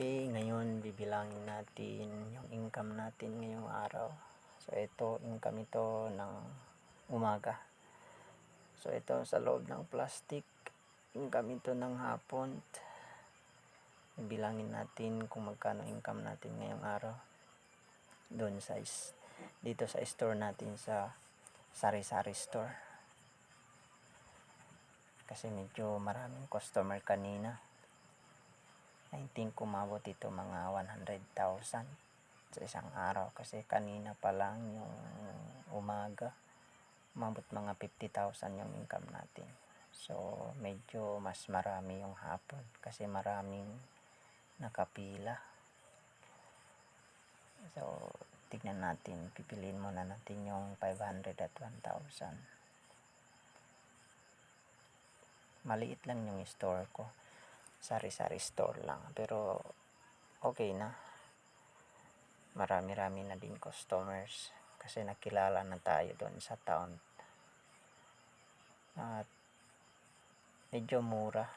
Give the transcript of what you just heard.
Okay, ngayon bibilangin natin yung income natin ngayong araw. So ito, income ito ng umaga. So ito sa loob ng plastic, income ito ng hapon. Bibilangin natin kung magkano income natin ngayong araw. Doon sa dito sa store natin sa sari-sari store. Kasi medyo maraming customer kanina. I think kumabot ito mga 100,000 sa isang araw kasi kanina pa lang yung umaga umabot mga 50,000 yung income natin. So medyo mas marami yung hapon kasi maraming nakapila. So tignan natin, pipiliin muna natin yung 500 at 1,000. Maliit lang yung store ko, sari-sari store lang, pero okay na, marami-rami na din customers kasi nakilala na tayo doon sa town at medyo mura